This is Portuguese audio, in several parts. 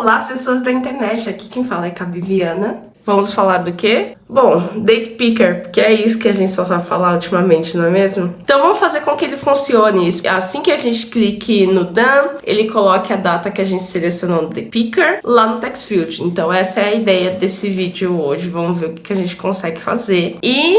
Olá, pessoas da internet, aqui quem fala é a Viviana. Vamos falar do quê? Bom, Date Picker, porque é isso que a gente só sabe falar ultimamente, não é mesmo? Então vamos fazer com que ele funcione. Assim que a gente clique no Done, ele coloque a data que a gente selecionou no Date Picker lá no text field. Então essa é a ideia desse vídeo hoje. Vamos ver o que a gente consegue fazer. E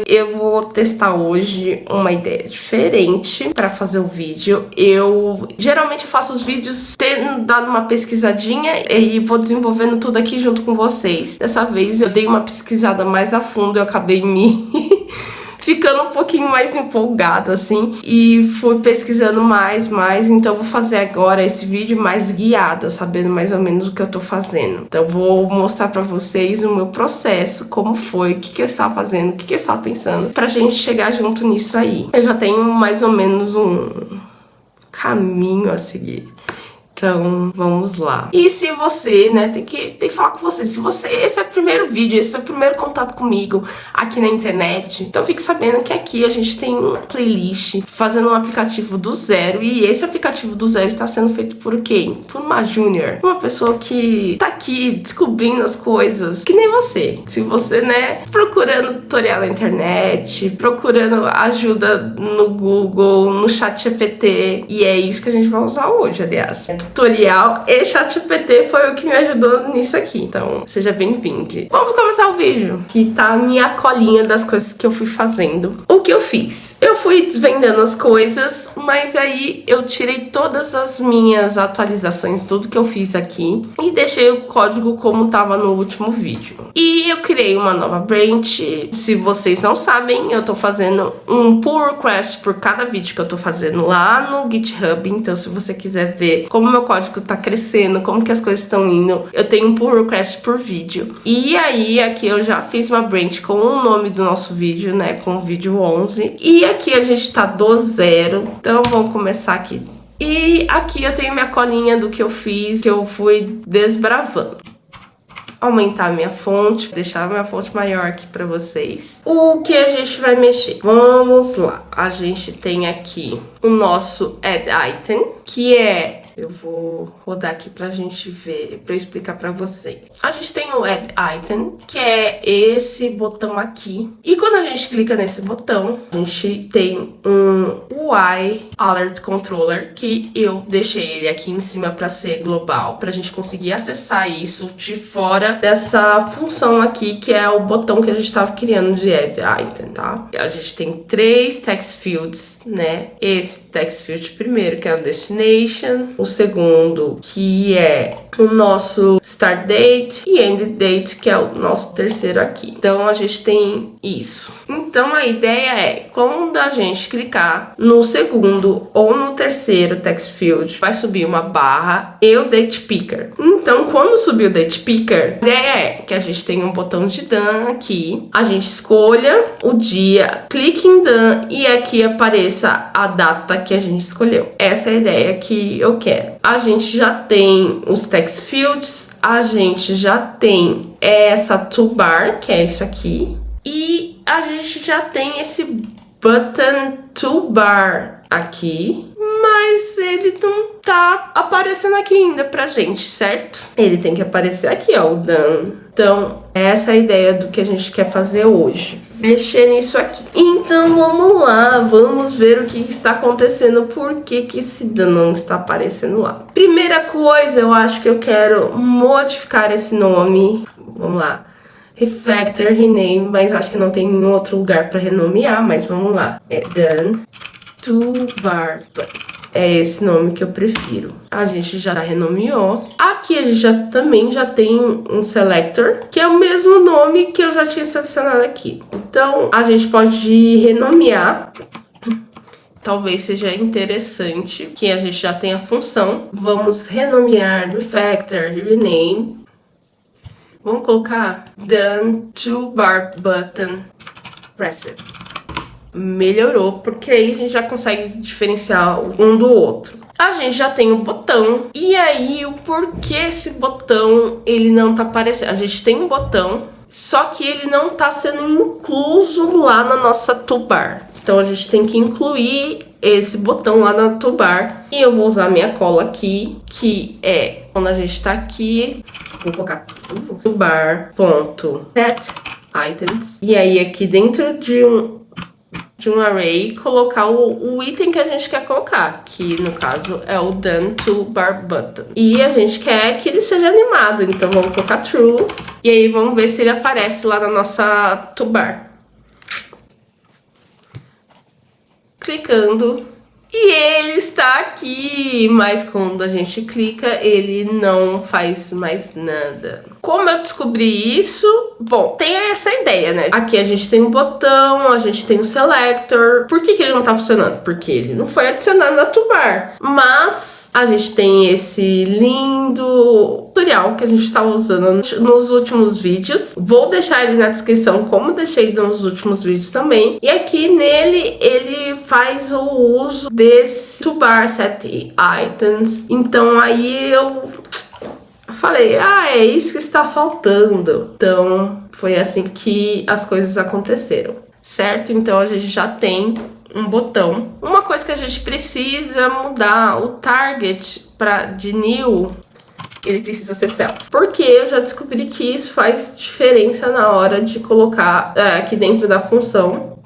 eu vou testar hoje uma ideia diferente para fazer o vídeo. Eu geralmente faço os vídeos tendo dado uma pesquisadinha e vou desenvolvendo tudo aqui junto com vocês. Dessa vez eu dei uma pesquisada mais a fundo, eu acabei me ficando um pouquinho mais empolgada, assim, e fui pesquisando mais, então vou fazer agora esse vídeo mais guiada, sabendo mais ou menos o que eu tô fazendo. Então vou mostrar pra vocês o meu processo, como foi, o que eu estava fazendo, o que eu estava pensando, pra gente chegar junto nisso aí. Eu já tenho mais ou menos um caminho a seguir. Então, vamos lá. E se você, né, tem que falar com você. Se você, esse é o primeiro vídeo, esse é o primeiro contato comigo aqui na internet, então fique sabendo que aqui a gente tem uma playlist fazendo um aplicativo do zero. E esse aplicativo do zero está sendo feito por quem? Por uma júnior. Uma pessoa que tá aqui descobrindo as coisas, que nem você. Se você, né, procurando tutorial na internet, procurando ajuda no Google, no ChatGPT. E é isso que a gente vai usar hoje, aliás. Tutorial e ChatGPT foi o que me ajudou nisso aqui. Então, seja bem-vindo. Vamos começar o vídeo. Aqui tá a minha colinha das coisas que eu fui fazendo. O que eu fiz? Eu fui desvendando as coisas, mas aí eu tirei todas as minhas atualizações, tudo que eu fiz aqui, e deixei o código como tava no último vídeo. E eu criei uma nova branch. Se vocês não sabem, eu tô fazendo um pull request por cada vídeo que eu tô fazendo lá no GitHub. Então, se você quiser ver como meu código tá crescendo, como que as coisas estão indo, eu tenho um pull request por vídeo. E aí, aqui eu já fiz uma branch com o nome do nosso vídeo, né, com o vídeo 11. E aqui a gente tá do zero, então vamos começar aqui. E aqui eu tenho minha colinha do que eu fiz, que eu fui desbravando. Aumentar minha fonte, deixar minha fonte maior aqui pra vocês. O que a gente vai mexer? Vamos lá. A gente tem aqui o nosso Add Item, que é... Eu vou rodar aqui pra gente ver, pra eu explicar pra vocês. A gente tem o Add Item, que é esse botão aqui. E quando a gente clica nesse botão, a gente tem um UI Alert Controller, que eu deixei ele aqui em cima pra ser global, pra gente conseguir acessar isso de fora dessa função aqui, que é o botão que a gente tava criando de Add Item, tá? A gente tem 3 text fields, né? Esse text field primeiro, que é o Destination. O segundo, que é o nosso Start Date, e End Date, que é o nosso terceiro aqui. Então, a gente tem isso. Então, a ideia é, quando a gente clicar no segundo ou no terceiro text field, vai subir uma barra e o Date Picker. Então, quando subir o Date Picker, a ideia é que a gente tenha um botão de Done aqui, a gente escolha o dia, clique em Done e aqui apareça a data que a gente escolheu. Essa é a ideia que eu quero. A gente já tem os text fields, a gente já tem essa toolbar, que é isso aqui, e a gente já tem esse button toolbar aqui, mas ele não tá aparecendo aqui ainda pra gente, certo? Ele tem que aparecer aqui, ó, o Done. Então, essa é a ideia do que a gente quer fazer hoje. Mexer nisso aqui. Então, vamos lá. Vamos ver o que está acontecendo. Por que esse Done não está aparecendo lá? Primeira coisa, eu acho que eu quero modificar esse nome. Vamos lá. Refactor, rename, mas acho que não tem nenhum outro lugar para renomear, mas vamos lá. É Done Toolbar. É esse nome que eu prefiro. A gente já renomeou. Aqui a gente também já tem um selector, que é o mesmo nome que eu já tinha selecionado aqui. Então, a gente pode renomear. Talvez seja interessante que a gente já tenha a função. Vamos renomear Refactor, Rename. Vamos colocar Done Toolbar Button Pressed. Melhorou, porque aí a gente já consegue diferenciar um do outro. A gente já tem o botão. E aí, o porquê esse botão ele não tá aparecendo? A gente tem um botão, só que ele não tá sendo incluso lá na nossa toolbar. Então a gente tem que incluir esse botão lá na toolbar. E eu vou usar minha cola aqui, que é quando a gente tá aqui, vou colocar toolbar.set items. E aí aqui dentro de um array, colocar o item que a gente quer colocar, que no caso é o done toolbar button. E a gente quer que ele seja animado, então vamos colocar true. E aí vamos ver se ele aparece lá na nossa toolbar. Clicando. E ele está aqui, mas quando a gente clica, ele não faz mais nada. Como eu descobri isso? Bom, tem essa ideia, né? Aqui a gente tem um botão, a gente tem um selector. Por que ele não tá funcionando? Porque ele não foi adicionado na toolbar. Mas a gente tem esse lindo tutorial que a gente estava usando nos últimos vídeos. Vou deixar ele na descrição, como deixei nos últimos vídeos também. E aqui nele, ele faz o uso desse toolbar set items. Então aí eu falei, é isso que está faltando. Então foi assim que as coisas aconteceram, certo? Então a gente já tem um botão. Uma coisa que a gente precisa mudar, o target de new, ele precisa ser self. Porque eu já descobri que isso faz diferença na hora de colocar aqui dentro da função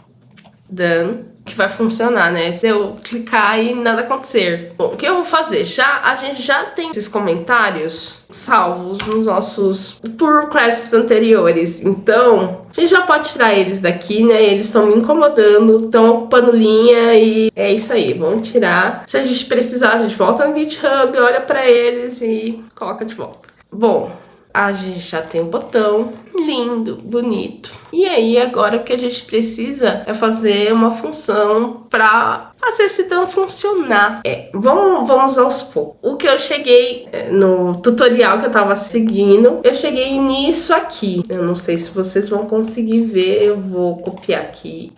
done, que vai funcionar, né? Se eu clicar e nada acontecer. Bom, o que eu vou fazer? A gente já tem esses comentários salvos nos nossos pull requests anteriores. Então, a gente já pode tirar eles daqui, né? Eles estão me incomodando, estão ocupando linha e é isso aí. Vamos tirar. Se a gente precisar, a gente volta no GitHub, olha pra eles e coloca de volta. Bom, a gente já tem um botão lindo, bonito. E aí, agora o que a gente precisa é fazer uma função para fazer esse dano funcionar. Vamos aos poucos. O que eu cheguei no tutorial que eu tava seguindo, eu cheguei nisso aqui. Eu não sei se vocês vão conseguir ver, eu vou copiar aqui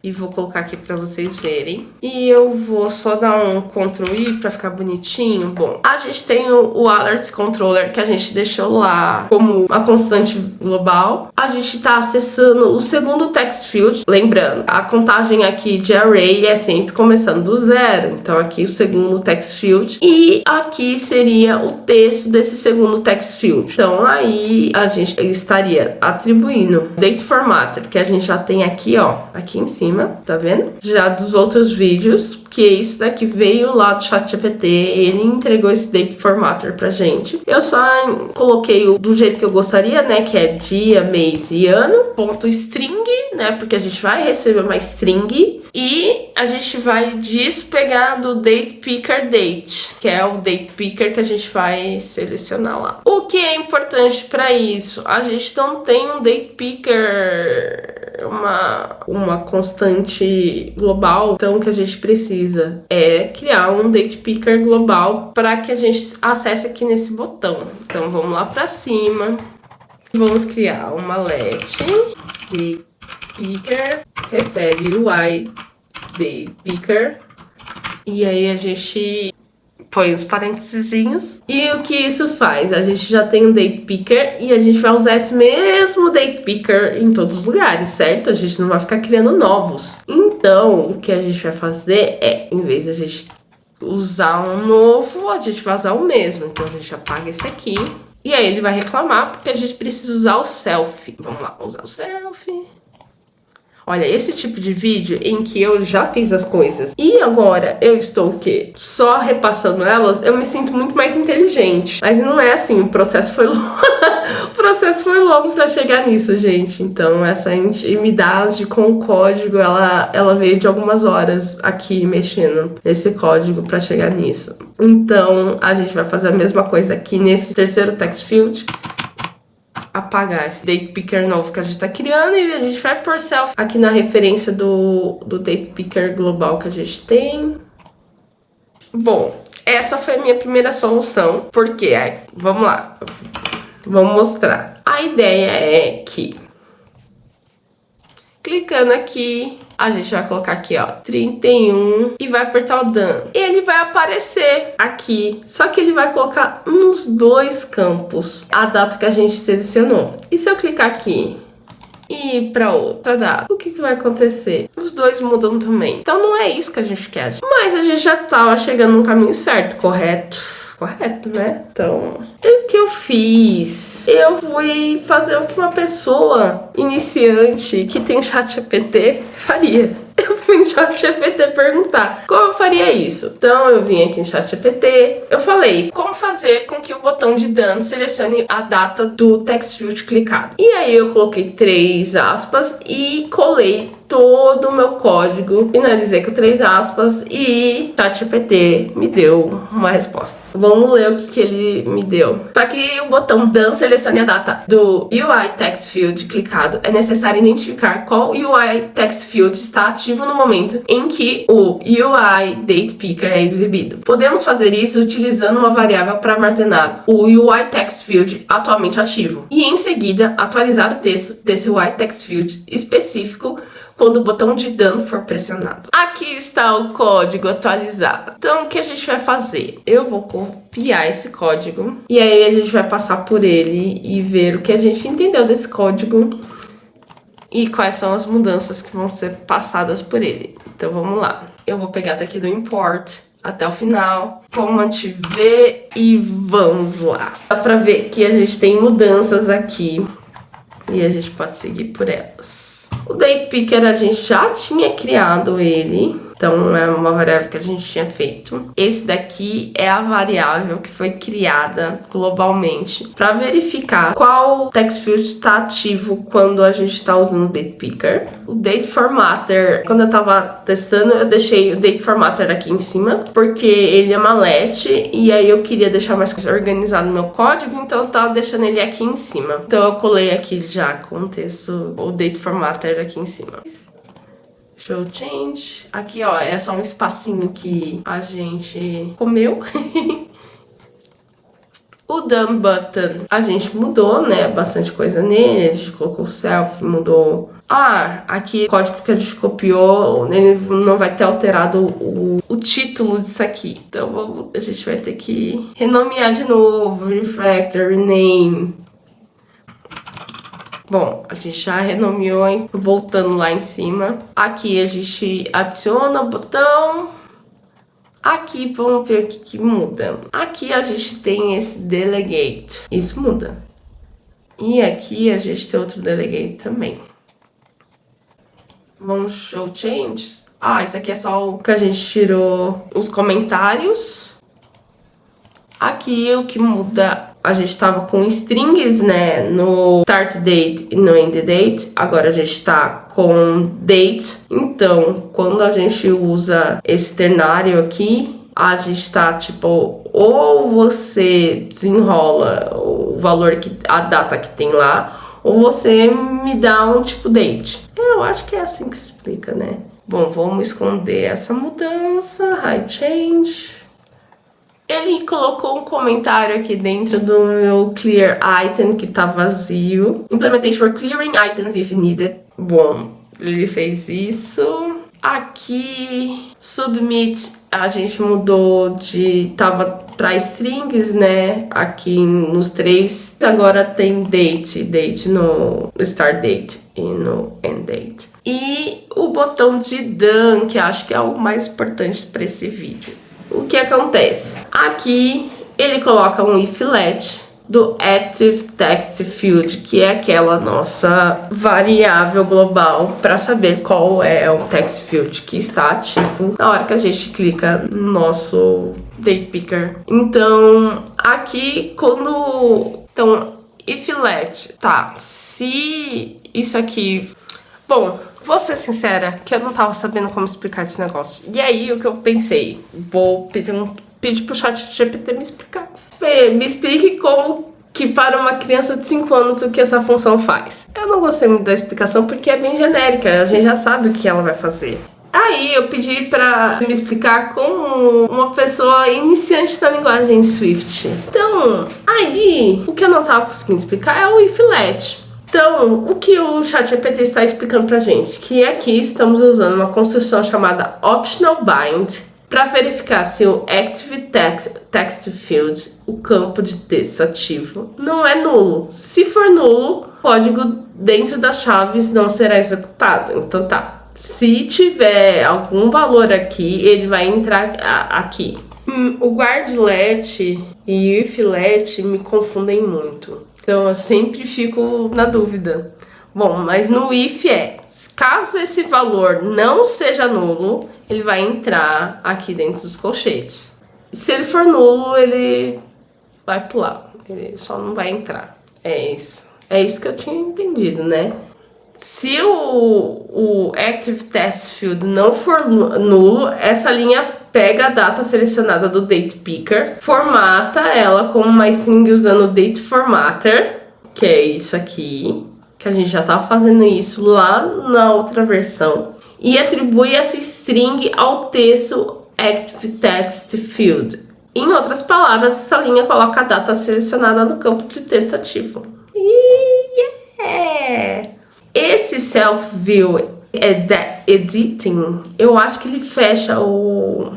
e vou colocar aqui pra vocês verem. E eu vou só dar um Ctrl I pra ficar bonitinho. Bom, a gente tem o Alert Controller que a gente deixou lá como a constante global. A gente tá acessando o segundo text field. Lembrando, a contagem aqui de array é sempre começando do zero. Então aqui o segundo text field. E aqui seria o texto desse segundo text field. Então aí a gente estaria atribuindo date formatter, que a gente já tem aqui, ó, aqui em cima. Tá vendo? Já dos outros vídeos, que isso daqui veio lá do ChatGPT, ele entregou esse date formatter pra gente. Eu só coloquei do jeito que eu gostaria, né, que é dia, mês e ano, ponto string, né, porque a gente vai receber uma string e a gente vai despegar do date picker date, que é o date picker que a gente vai selecionar lá. O que é importante para isso? A gente não tem um date picker, uma constante global, então o que a gente precisa é criar um date picker global para que a gente acesse aqui nesse botão. Então vamos lá para cima, vamos criar uma let date picker recebe o i date picker e aí a gente põe os parênteses. E o que isso faz? A gente já tem um date picker e a gente vai usar esse mesmo date picker em todos os lugares, certo? A gente não vai ficar criando novos. Então, o que a gente vai fazer é, em vez de a gente usar um novo, a gente vai usar o mesmo. Então, a gente apaga esse aqui. E aí, ele vai reclamar porque a gente precisa usar o self. Vamos lá, usar o self. Olha, esse tipo de vídeo em que eu já fiz as coisas e agora eu estou o quê? Só repassando elas, eu me sinto muito mais inteligente. Mas não é assim, o processo foi longo. O processo foi longo pra chegar nisso, gente. Então, essa intimidade com o código, ela veio de algumas horas aqui mexendo nesse código pra chegar nisso. Então, a gente vai fazer a mesma coisa aqui nesse terceiro text field. Apagar esse date picker novo que a gente tá criando e a gente vai por self aqui na referência do date picker global que a gente tem. Bom, essa foi a minha primeira solução, porque vamos lá, vamos mostrar. A ideia é que clicando aqui, a gente vai colocar aqui, ó, 31 e vai apertar o done. Ele vai aparecer aqui, só que ele vai colocar nos dois campos a data que a gente selecionou. E se eu clicar aqui e ir pra outra data, o que vai acontecer? Os dois mudam também. Então não é isso que a gente quer. Mas a gente já tava chegando no caminho certo, correto? Correto, né? Então, o que eu fiz? Eu fui fazer o que uma pessoa iniciante que tem ChatGPT faria. Eu fui no ChatGPT perguntar como eu faria isso. Então eu vim aqui no ChatGPT, eu falei como fazer com que o botão de done selecione a data do text field clicado. E aí eu coloquei 3 aspas e colei todo o meu código, finalizei com 3 aspas e ChatGPT me deu uma resposta. Vamos ler o que ele me deu. Para que o botão done selecione a data do UI text field clicado, é necessário identificar qual UI text field está ativo no momento em que o UI date picker é exibido. Podemos fazer isso utilizando uma variável para armazenar o UI text field atualmente ativo e em seguida atualizar o texto desse UI text field específico quando o botão de done for pressionado. Aqui está o código atualizado. Então, o que a gente vai fazer? Eu vou copiar esse código e aí a gente vai passar por ele e ver o que a gente entendeu desse código e quais são as mudanças que vão ser passadas por ele. Então, vamos lá. Eu vou pegar daqui do import até o final, Command V e vamos lá. Dá pra ver que a gente tem mudanças aqui e a gente pode seguir por elas. O date picker a gente já tinha criado ele, então é uma variável que a gente tinha feito. Esse daqui é a variável que foi criada globalmente para verificar qual text field está ativo quando a gente está usando o date picker. O date formatter, quando eu estava testando, eu deixei o date formatter aqui em cima, porque ele é malete e aí eu queria deixar mais organizado no meu código, então eu tava deixando ele aqui em cima. Então eu colei aqui já com o texto, o date formatter aqui em cima. Show change. Aqui, ó, é só um espacinho que a gente comeu. O done button, a gente mudou, né? Bastante coisa nele. A gente colocou self, mudou. Ah, aqui o código que a gente copiou, ele não vai ter alterado o título disso aqui. Então a gente vai ter que renomear de novo, refactor, rename. Bom, a gente já renomeou, hein? Voltando lá em cima. Aqui a gente adiciona o botão. Aqui, vamos ver o que muda. Aqui a gente tem esse delegate. Isso muda. E aqui a gente tem outro delegate também. Vamos show changes. Ah, isso aqui é só o que a gente tirou os comentários. Aqui o que muda, a gente estava com strings, né, no start date e no end date. Agora a gente está com date. Então, quando a gente usa esse ternário aqui, a gente está tipo, ou você desenrola o valor que a data que tem lá, ou você me dá um tipo date. Eu acho que é assim que se explica, né? Bom, vamos esconder essa mudança, high change. Ele colocou um comentário aqui dentro do meu clear item que tá vazio. Implementation for clearing items if needed. Bom, ele fez isso. Aqui, submit, a gente mudou de... Tava pra strings, né? Aqui nos 3. Agora tem date no start date e no end date. E o botão de done, que acho que é o mais importante para esse vídeo. O que acontece? Aqui ele coloca um if let do active text field, que é aquela nossa variável global para saber qual é o text field que está ativo na hora que a gente clica no nosso date picker. Então, aqui quando... Então, if let, tá, se isso aqui... Bom, vou ser sincera, que eu não tava sabendo como explicar esse negócio. E aí, o que eu pensei? Vou pedir pro ChatGPT me explicar. Me explique como que para uma criança de 5 anos o que essa função faz. Eu não gostei muito da explicação porque é bem genérica, a gente já sabe o que ela vai fazer. Aí eu pedi pra me explicar como uma pessoa iniciante da linguagem Swift. Então, aí, o que eu não tava conseguindo explicar é o if let. Então, o que o ChatGPT está explicando pra gente? Que aqui estamos usando uma construção chamada Optional Bind para verificar se o Active Text Field, o campo de texto ativo, não é nulo. Se for nulo, o código dentro das chaves não será executado. Então tá, se tiver algum valor aqui, ele vai entrar aqui. O guardlet e o iflet me confundem muito. Então eu sempre fico na dúvida. Bom, mas no if caso esse valor não seja nulo, ele vai entrar aqui dentro dos colchetes. Se ele for nulo, ele vai pular. Ele só não vai entrar. É isso. É isso que eu tinha entendido, né? Se o Active Test Field não for nulo, essa linha pega a data selecionada do Date Picker, formata ela como uma string usando o Date Formatter, que é isso aqui, que a gente já tá fazendo isso lá na outra versão, e atribui essa string ao texto Active Text Field. Em outras palavras, essa linha coloca a data selecionada no campo de texto ativo. Esse self-view editing, eu acho que ele fecha o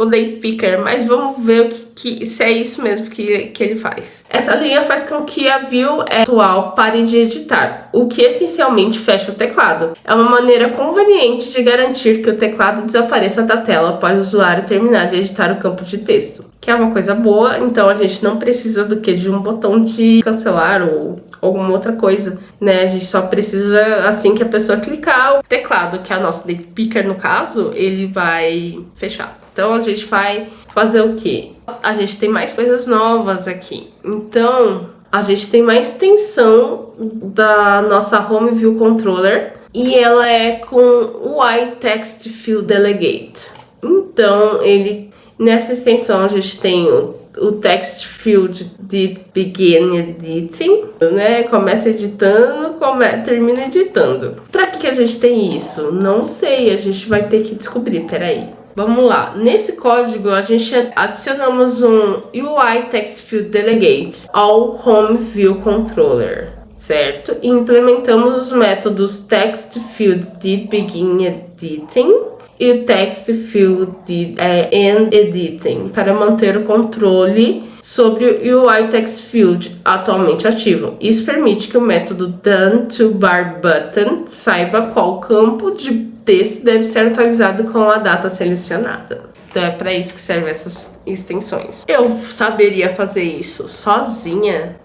Date Picker, mas vamos ver se é isso mesmo que ele faz. Essa linha faz com que a view atual pare de editar, o que essencialmente fecha o teclado. É uma maneira conveniente de garantir que o teclado desapareça da tela após o usuário terminar de editar o campo de texto, que é uma coisa boa. Então a gente não precisa de um botão de cancelar ou alguma outra coisa, né? A gente só precisa, assim que a pessoa clicar, o teclado, que é o nosso Date Picker no caso, ele vai fechar. Então a gente vai fazer o quê? A gente tem mais coisas novas aqui. Então a gente tem mais extensão da nossa Home View Controller e ela é com o UI Text Field Delegate. Então nessa extensão a gente tem o Text Field de Begin Editing, né? Começa editando, termina editando. Pra que a gente tem isso? Não sei, a gente vai ter que descobrir, peraí. Vamos lá, nesse código a gente adicionamos um UI Text Field Delegate ao Home View Controller, certo? E implementamos os métodos Text Field Did Begin Editing e o Text Field Did End Editing para manter o controle sobre o UI Text Field atualmente ativo. Isso permite que o método DoneToBarButton saiba qual campo de texto deve ser atualizado com a data selecionada. Então é para isso que servem essas extensões. Eu saberia fazer isso sozinha?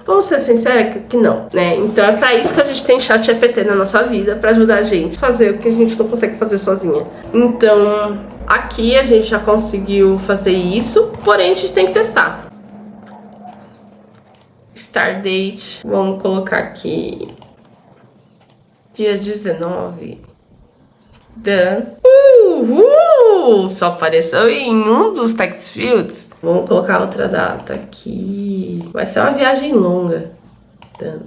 Vamos ser sinceros que não, né? Então é para isso que a gente tem ChatGPT na nossa vida, para ajudar a gente a fazer o que a gente não consegue fazer sozinha. Então aqui a gente já conseguiu fazer isso, porém a gente tem que testar. Start date, vamos colocar aqui dia 19. Done. Só apareceu em um dos text fields. Vamos colocar outra data aqui. Vai ser uma viagem longa. Done.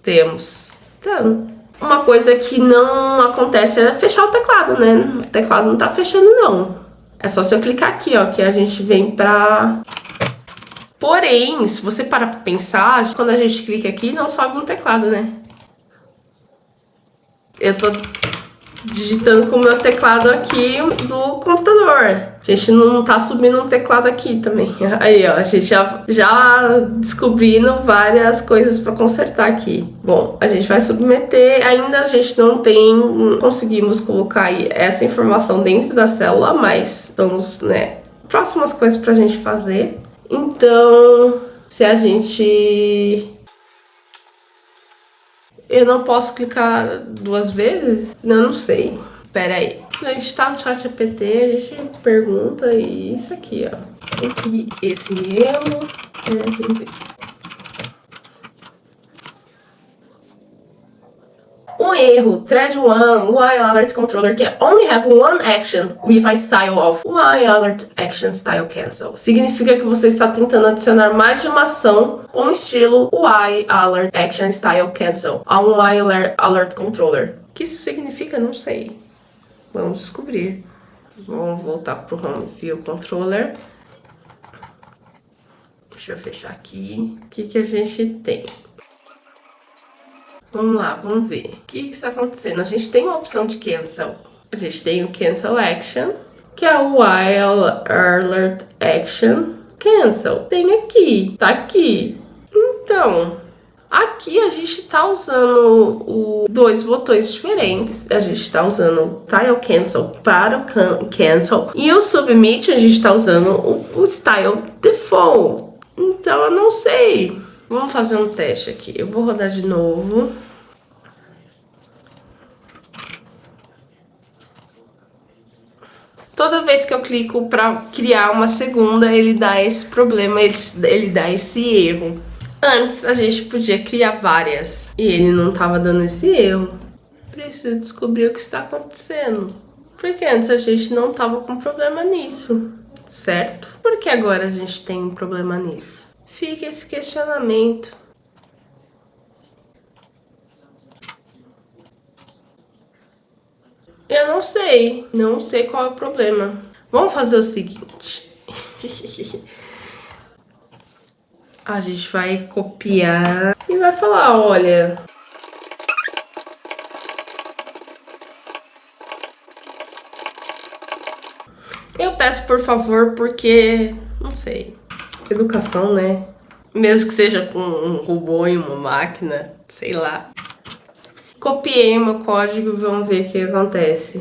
Temos. Done. Uma coisa que não acontece é fechar o teclado, né? O teclado não tá fechando, não. É só se eu clicar aqui, ó, que a gente vem pra... Porém, se você parar pra pensar, quando a gente clica aqui, não sobe no teclado, né? Eu tô digitando com o meu teclado aqui do computador. A gente não tá subindo um teclado aqui também. Aí, ó, a gente já descobrindo várias coisas pra consertar aqui. Bom, a gente vai submeter. Ainda a gente não conseguimos colocar essa informação dentro da célula, mas estamos, né, próximas coisas pra gente fazer. Então, se a gente... Eu não posso clicar duas vezes? Não sei. Pera aí. A gente tá no ChatGPT, a gente pergunta e isso aqui, ó. Aqui, esse erro. Um erro, thread 1, UI alert controller can only have one action with a style of UI alert action style cancel. Significa que você está tentando adicionar mais de uma ação com estilo UI alert action style cancel a um UI alert controller. O que isso significa? Não sei. Vamos descobrir. Vamos voltar para o Home View Controller. Deixa eu fechar aqui. O que a gente tem? Vamos lá, vamos ver. O que está acontecendo? A gente tem uma opção de cancel. A gente tem o cancel action, que é o UI alert action. cancel. Tem aqui, tá aqui. Então, aqui a gente tá usando dois botões diferentes. A gente tá usando o Style Cancel para o Cancel. E o Submit a gente tá usando o Style Default. Então, eu não sei. Vamos fazer um teste aqui. Eu vou rodar de novo. Toda vez que eu clico para criar uma segunda, ele dá esse problema, ele dá esse erro. Antes a gente podia criar várias e ele não tava dando esse erro. Preciso descobrir o que está acontecendo. Porque antes a gente não tava com problema nisso, certo? Por que agora a gente tem um problema nisso? Fica esse questionamento. Eu não sei qual é o problema. Vamos fazer o seguinte. A gente vai copiar e vai falar, olha... Eu peço por favor porque, não sei, educação, né? Mesmo que seja com um robô e uma máquina, sei lá. Copiei o meu código e vamos ver o que acontece.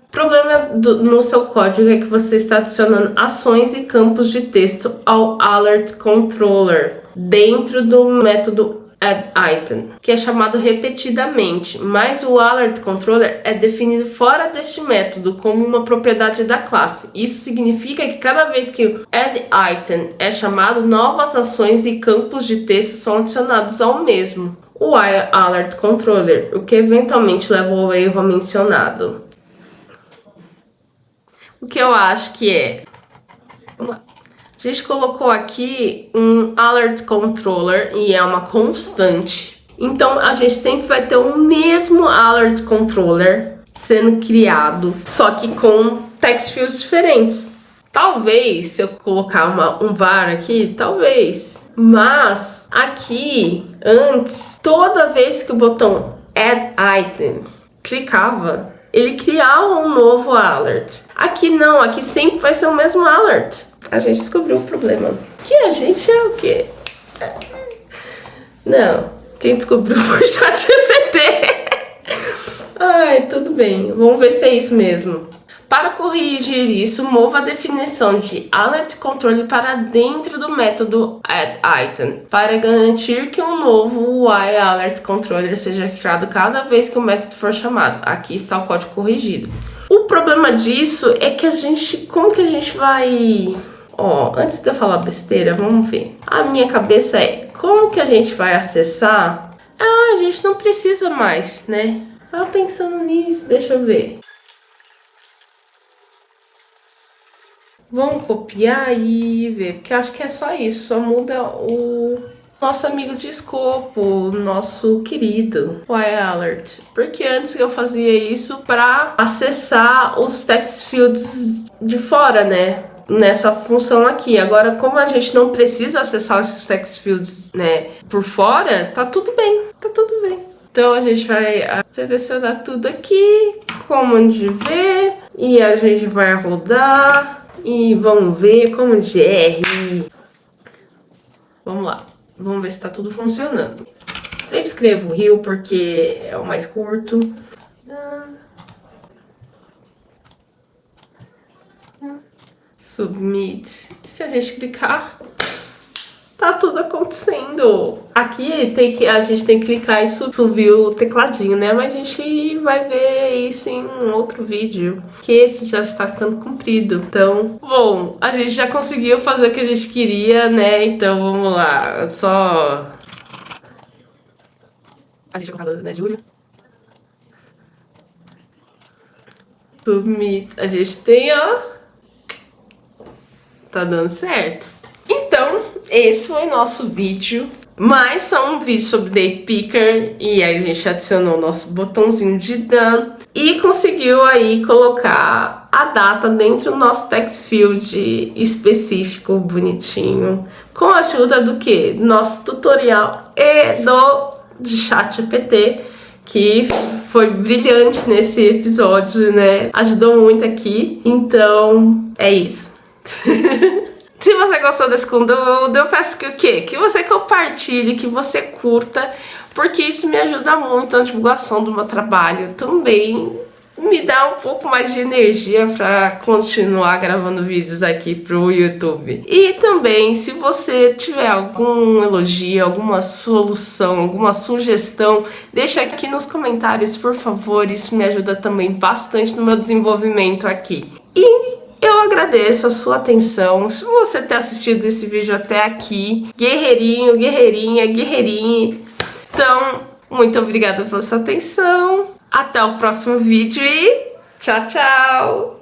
O problema no seu código é que você está adicionando ações e campos de texto ao Alert Controller dentro do método addItem, que é chamado repetidamente, mas o Alert Controller é definido fora deste método como uma propriedade da classe. Isso significa que cada vez que o addItem é chamado, novas ações e campos de texto são adicionados ao mesmo, o Alert Controller, o que eventualmente leva ao erro mencionado. O que eu acho que é... Vamos lá. A gente colocou aqui um Alert Controller e é uma constante. Então, a gente sempre vai ter o mesmo Alert Controller sendo criado, só que com text fields diferentes. Talvez, se eu colocar um var aqui, talvez. Mas, aqui, antes, toda vez que o botão Add Item clicava, ele criava um novo alert. Aqui não, aqui sempre vai ser o mesmo alert. A gente descobriu o problema. Que a gente é o quê? Não, quem descobriu foi o ChatGPT. Ai, tudo bem. Vamos ver se é isso mesmo. Para corrigir isso, mova a definição de Alert Controller para dentro do método addItem, para garantir que um novo UI Alert Controller seja criado cada vez que o método for chamado. Aqui está o código corrigido. O problema disso é que a gente... Como que a gente vai... Ó, antes de eu falar besteira, vamos ver. A minha cabeça é, como que a gente vai acessar? Ah, a gente não precisa mais, né? Tava pensando nisso, deixa eu ver. Vamos copiar e ver, porque eu acho que é só isso, só muda o nosso amigo de escopo, o nosso querido YAlert. Porque antes eu fazia isso para acessar os text fields de fora, né? Nessa função aqui. Agora, como a gente não precisa acessar esses text fields, né, por fora, tá tudo bem, tá tudo bem. Então a gente vai selecionar tudo aqui, Command V, e a gente vai rodar e vamos ver Command R. Vamos lá, vamos ver se tá tudo funcionando. Sempre escrevo Rio porque é o mais curto. Submit. Se a gente clicar, tá tudo acontecendo. Aqui a gente tem que clicar e subir o tecladinho, né? Mas a gente vai ver isso em um outro vídeo, que esse já está ficando comprido. Então, bom, a gente já conseguiu fazer o que a gente queria, né? Então, vamos lá. Só... A gente vai colocar, né, Júlio? Submit. A gente tem, ó... Tá dando certo. Então, esse foi o nosso vídeo. Mais só um vídeo sobre Date Picker. E aí a gente adicionou o nosso botãozinho de done. E conseguiu aí colocar a data dentro do nosso text field específico, bonitinho. Com a ajuda do quê? Nosso tutorial e de ChatGPT. que foi brilhante nesse episódio, né? Ajudou muito aqui. Então, é isso. Se você gostou desse conteúdo, eu peço que o quê? Que você compartilhe, que você curta, porque isso me ajuda muito na divulgação do meu trabalho. Também me dá um pouco mais de energia para continuar gravando vídeos aqui pro YouTube. E também, se você tiver algum elogio, alguma solução, alguma sugestão, deixa aqui nos comentários, por favor. Isso me ajuda também bastante no meu desenvolvimento aqui. E eu agradeço a sua atenção. Se você ter assistido esse vídeo até aqui, guerreirinho, guerreirinha, guerreirinha. Então, muito obrigada pela sua atenção. Até o próximo vídeo e tchau, tchau!